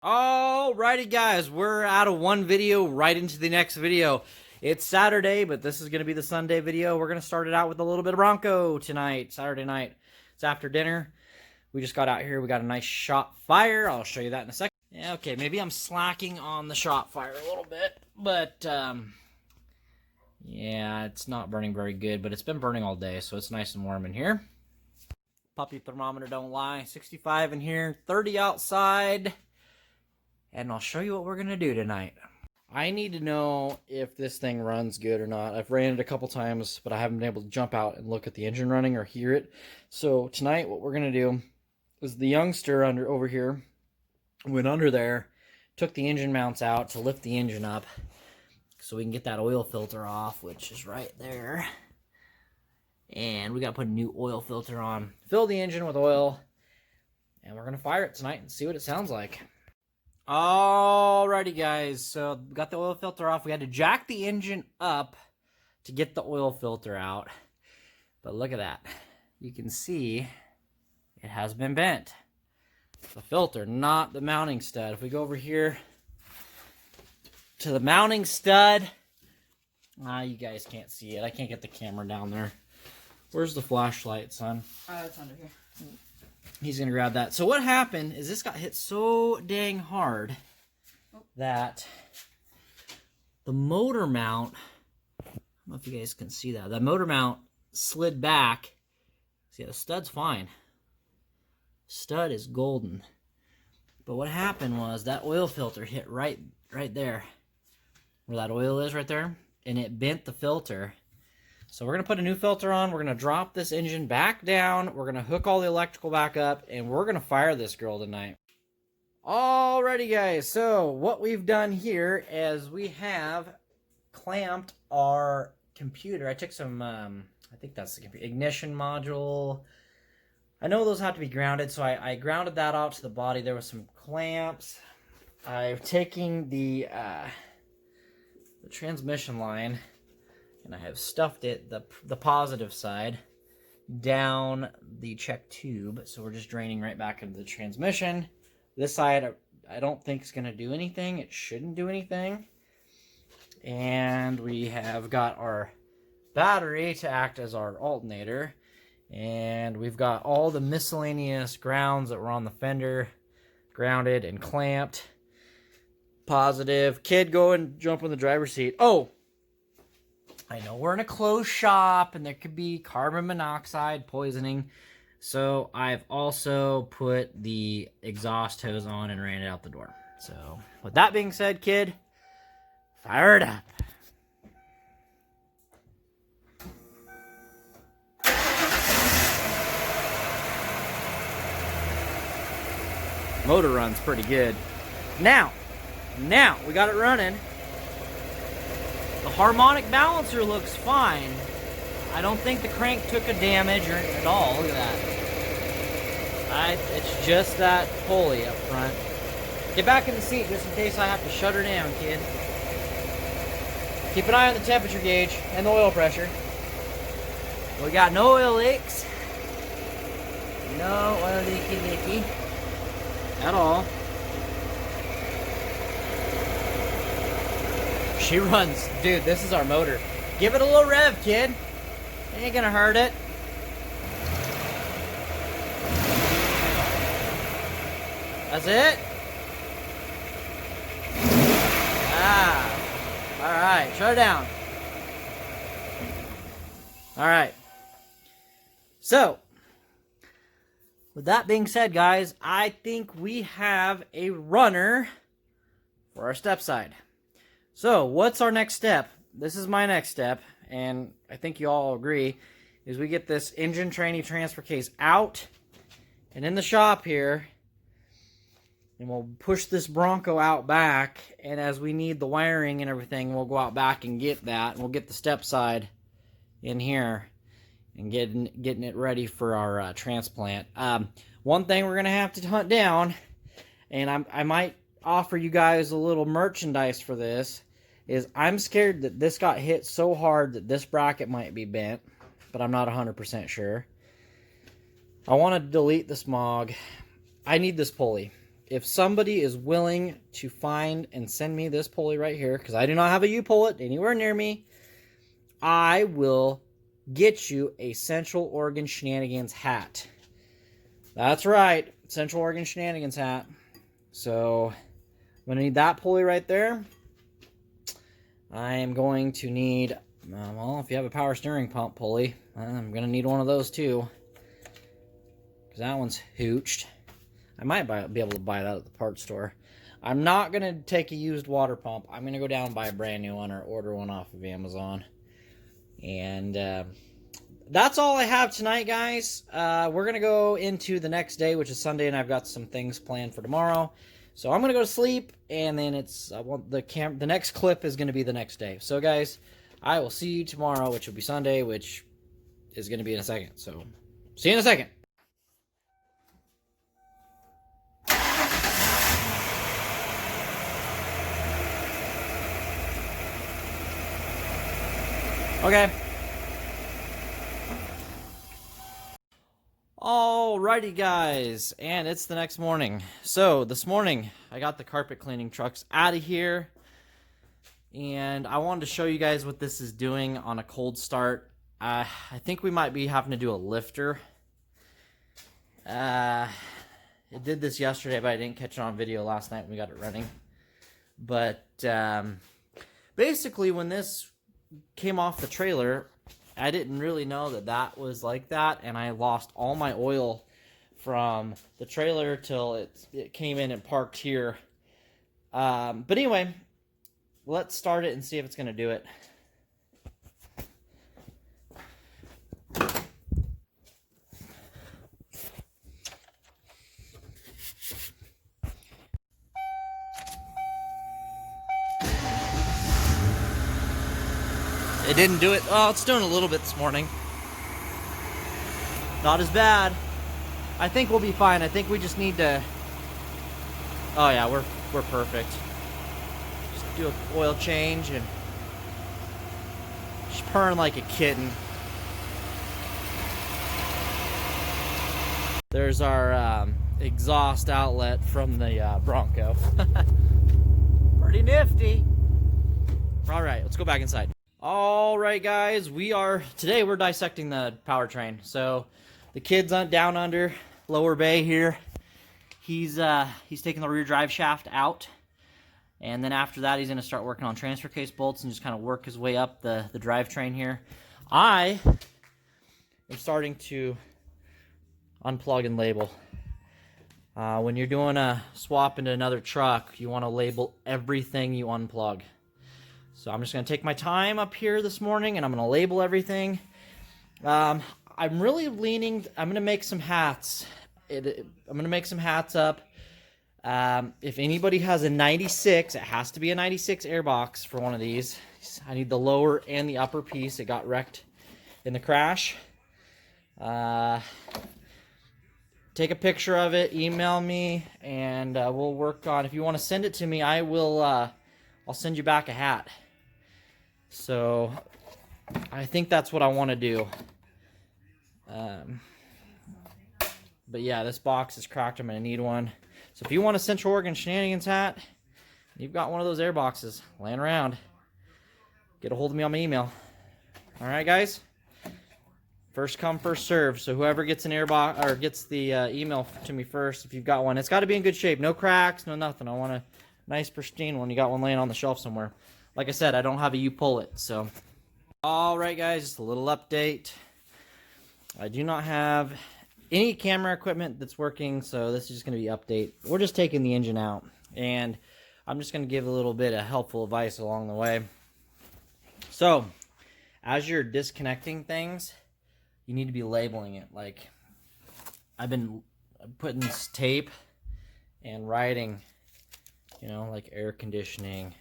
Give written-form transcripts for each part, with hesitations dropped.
Alrighty guys, we're out of one video right into the next video. It's Saturday, but this is going to be the Sunday video. We're going to start it out with a little bit of Bronco tonight, Saturday night. It's after dinner. We just got out here. We got a nice shot fire. I'll show you that in a second. Yeah, okay, maybe I'm slacking on the shot fire a little bit, but yeah, it's not burning very good, but it's been burning all day, so it's nice and warm in here. Puppy thermometer don't lie. 65 in here, 30 outside. And I'll show you what we're going to do tonight. I need to know if this thing runs good or not. I've ran it a couple times, but I haven't been able to jump out and look at the engine running or hear it. So tonight what we're going to do is the youngster over here went under there, took the engine mounts out to lift the engine up so we can get that oil filter off, which is right there. And we got to put a new oil filter on, fill the engine with oil, and we're going to fire it tonight and see what it sounds like. Alrighty guys, so we got the oil filter off. We had to jack the engine up to get the oil filter out. But look at that. You can see it has been bent. The filter, not the mounting stud. If we go over here to the mounting stud, you guys can't see it. I can't get the camera down there. Where's the flashlight, son? It's under here. He's going to grab that. So what happened is this got hit so dang hard that the motor mount, I don't know if you guys can see that, the motor mount slid back. See, the stud's fine. Stud is golden. But what happened was that oil filter hit right there, where that oil is right there, and it bent the filter. So we're going to put a new filter on, we're going to drop this engine back down, we're going to hook all the electrical back up, and we're going to fire this girl tonight. Alrighty guys, so what we've done here is we have clamped our computer. I took some, I think that's the computer, ignition module. I know those have to be grounded, so I grounded that out to the body. There was some clamps. I've taken the transmission line, and I have stuffed it, the positive side, down the check tube. So we're just draining right back into the transmission. This side, I don't think is going to do anything. It shouldn't do anything. And we have got our battery to act as our alternator. And we've got all the miscellaneous grounds that were on the fender grounded and clamped. Positive. Kid, go and jump in the driver's seat. Oh! I know we're in a closed shop and there could be carbon monoxide poisoning. So I've also put the exhaust hose on and ran it out the door. So with that being said, kid, fire it up. Motor runs pretty good. Now we got it running. The harmonic balancer looks fine. I don't think the crank took a damage at all. Look at that. It's just that pulley up front. Get back in the seat just in case I have to shut her down, kid. Keep an eye on the temperature gauge and the oil pressure. We got no oil leaks. No oil leaky at all. She runs. Dude, this is our motor. Give it a little rev, kid. Ain't gonna hurt it. That's it? Alright, shut it down. Alright. So, with that being said, guys, I think we have a runner for our step side. So, what's our next step? This is my next step, and I think you all agree, is we get this engine trainee transfer case out and in the shop here, and we'll push this Bronco out back, and as we need the wiring and everything, we'll go out back and get that, and we'll get the step side in here and getting it ready for our transplant. One thing we're going to have to hunt down, and I might offer you guys a little merchandise for this, is I'm scared that this got hit so hard that this bracket might be bent, but I'm not 100% sure. I want to delete the smog. I need this pulley. if somebody is willing to find and send me this pulley right here, because I do not have a U-Pullet anywhere near me, I will get you a Central Oregon Shenanigans hat. That's right, Central Oregon Shenanigans hat. So I'm going to need that pulley right there. I am going to need, well, if you have a power steering pump pulley, I'm going to need one of those too. Because that one's hooched. I might be able to buy that at the parts store. I'm not going to take a used water pump. I'm going to go down and buy a brand new one or order one off of Amazon. And that's all I have tonight, guys. We're going to go into the next day, which is Sunday, and I've got some things planned for tomorrow. So I'm going to go to sleep, and then the next clip is going to be the next day. So, guys, I will see you tomorrow, which will be Sunday, which is going to be in a second. So, see you in a second. Okay. Alrighty, guys, and it's the next morning. So this morning I got the carpet cleaning trucks out of here, and I wanted to show you guys what this is doing on a cold start. I think we might be having to do a lifter. It did this yesterday, but I didn't catch it on video last night when we got it running. But basically, when this came off the trailer, I didn't really know that was like that, and I lost all my oil from the trailer till it came in and parked here. But anyway, let's start it and see if it's going to do it. It didn't do it. Oh, it's doing a little bit this morning. Not as bad. I think we'll be fine. I think we just need to... Oh yeah, we're perfect. Just do an oil change and... She's purring like a kitten. There's our exhaust outlet from the Bronco. Pretty nifty. All right, let's go back inside. All right, guys, today we're dissecting the powertrain. So the kid's down under lower bay here. He's taking the rear drive shaft out, and then after that he's going to start working on transfer case bolts and just kind of work his way up the drivetrain here. I am starting to unplug and label. When you're doing a swap into another truck, you want to label everything you unplug. So I'm just going to take my time up here this morning, and I'm going to label everything. I'm really leaning... I'm going to make some hats. I'm going to make some hats up. If anybody has a 96, it has to be a 96 airbox for one of these. I need the lower and the upper piece. It got wrecked in the crash. Take a picture of it, email me, and we'll work on... If you want to send it to me, I will... I'll send you back a hat. So, I think that's what I want to do. But yeah, this box is cracked. I'm going to need one. So if you want a Central Oregon Shenanigans hat, you've got one of those air boxes laying around, get a hold of me on my email. Alright, guys? First come, first serve. So whoever gets an airbox or gets the email to me first, if you've got one, it's got to be in good shape. No cracks, no nothing. I want a nice pristine one. You got one laying on the shelf somewhere. Like I said, I don't have a U-Pullet, so. Alright, guys, just a little update. I do not have any camera equipment that's working, so this is just going to be update. We're just taking the engine out, and I'm just going to give a little bit of helpful advice along the way. So, as you're disconnecting things, you need to be labeling it. Like, I've been putting this tape and writing, you know, like air conditioning.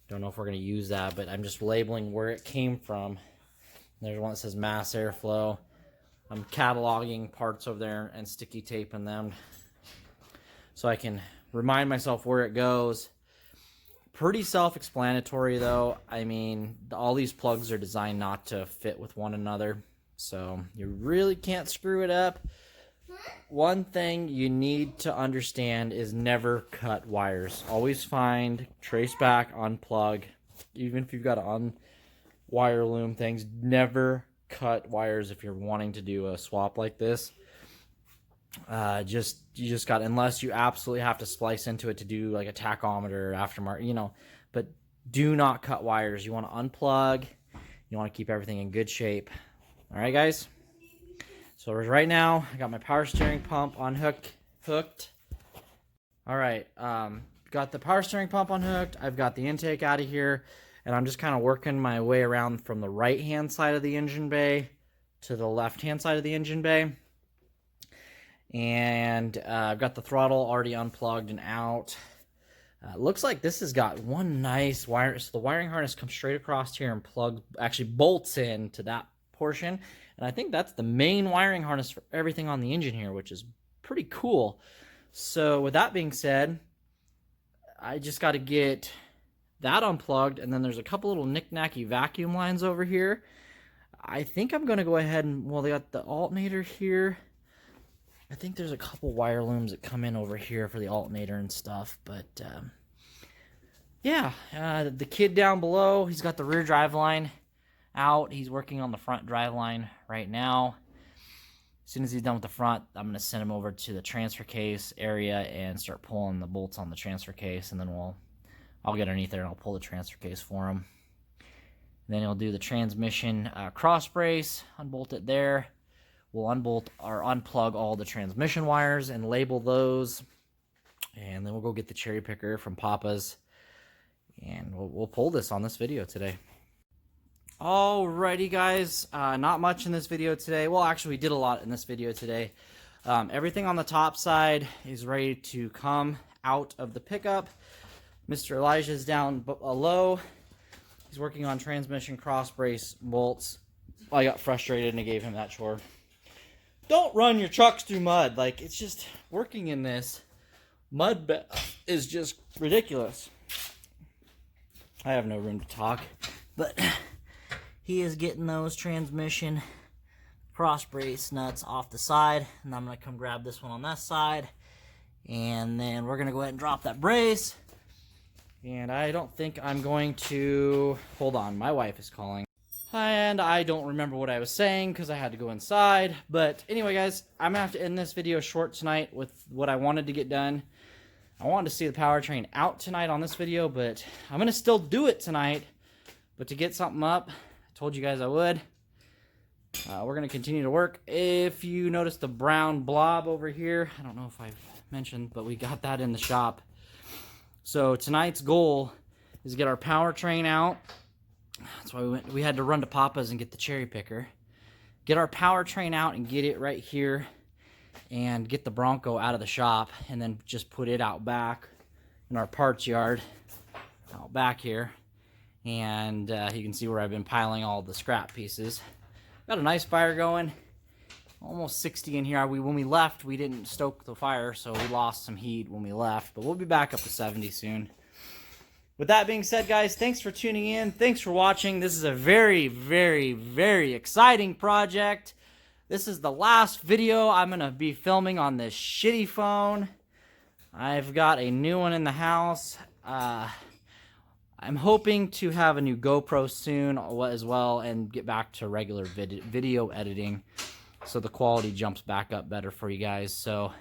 Don't know if we're going to use that, but I'm just labeling where it came from. There's one that says mass airflow. I'm cataloging parts over there and sticky taping them so I can remind myself where it goes. Pretty self-explanatory, though. I mean, all these plugs are designed not to fit with one another, so you really can't screw it up. one thing you need to understand is never cut wires. Always find, trace back, unplug. Even if you've got to wire loom things, never cut wires if you're wanting to do a swap like this. You just got, unless you absolutely have to splice into it to do like a tachometer aftermarket, you know, but do not cut wires. You want to unplug. You want to keep everything in good shape. All right, guys. So right now, I got my power steering pump hooked. All right, got the power steering pump unhooked. I've got the intake out of here, and I'm just kind of working my way around from the right-hand side of the engine bay to the left-hand side of the engine bay. And I've got the throttle already unplugged and out. Looks like this has got one nice wire. So the wiring harness comes straight across here and actually bolts into that portion. And I think that's the main wiring harness for everything on the engine here, which is pretty cool. So with that being said, I just got to get that unplugged. And then there's a couple little knick-knacky vacuum lines over here. I think I'm going to go ahead and, well, they got the alternator here. I think there's a couple wire looms that come in over here for the alternator and stuff. But, yeah, the kid down below, he's got the rear drive line out. He's working on the front drive line right now. As soon as he's done with the front, I'm going to send him over to the transfer case area and start pulling the bolts on the transfer case. And then I'll get underneath there and I'll pull the transfer case for him. And then he'll do the transmission cross brace, unbolt it there. We'll unplug all the transmission wires and label those. And then we'll go get the cherry picker from Papa's. And we'll pull this on this video today. Alrighty, guys. Not much in this video today. Well, actually, we did a lot in this video today. Everything on the top side is ready to come out of the pickup. Mr. Elijah's down below. He's working on transmission cross brace bolts. I got frustrated and I gave him that chore. Don't run your trucks through mud. Like, it's just working in this mud is just ridiculous. I have no room to talk, but he is getting those transmission cross brace nuts off the side, and I'm going to come grab this one on that side, and then we're going to go ahead and drop that brace. And I don't think I'm going to, hold on, my wife is calling. And I don't remember what I was saying because I had to go inside. But anyway, guys, I'm going to have to end this video short tonight with what I wanted to get done. I wanted to see the powertrain out tonight on this video, but I'm going to still do it tonight. But to get something up, I told you guys I would. We're going to continue to work. If you notice the brown blob over here, I don't know if I've mentioned, but we got that in the shop. So tonight's goal is to get our powertrain out. That's why we had to run to Papa's and get the cherry picker. Get our powertrain out and get it right here. And get the Bronco out of the shop. And then just put it out back in our parts yard. Out back here. And you can see where I've been piling all the scrap pieces. Got a nice fire going. Almost 60 in here. When we left, we didn't stoke the fire. So we lost some heat when we left. But we'll be back up to 70 soon. With that being said, guys, thanks for tuning in. Thanks for watching. This is a very, very, very exciting project. This is the last video I'm going to be filming on this shitty phone. I've got a new one in the house. I'm hoping to have a new GoPro soon as well and get back to regular video editing so the quality jumps back up better for you guys. So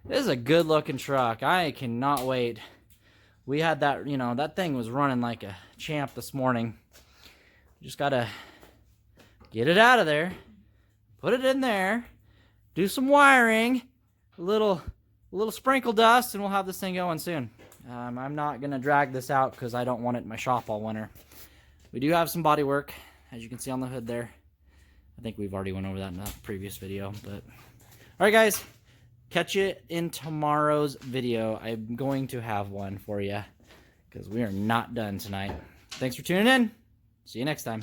this is a good looking truck. I cannot wait. We had that, you know, that thing was running like a champ this morning. Just got to get it out of there, put it in there, do some wiring, a little sprinkle dust, and we'll have this thing going soon. I'm not going to drag this out because I don't want it in my shop all winter. We do have some body work, as you can see on the hood there. I think we've already went over that in a previous video. But all right, guys. Catch you in tomorrow's video. I'm going to have one for you because we are not done tonight. Thanks for tuning in. See you next time.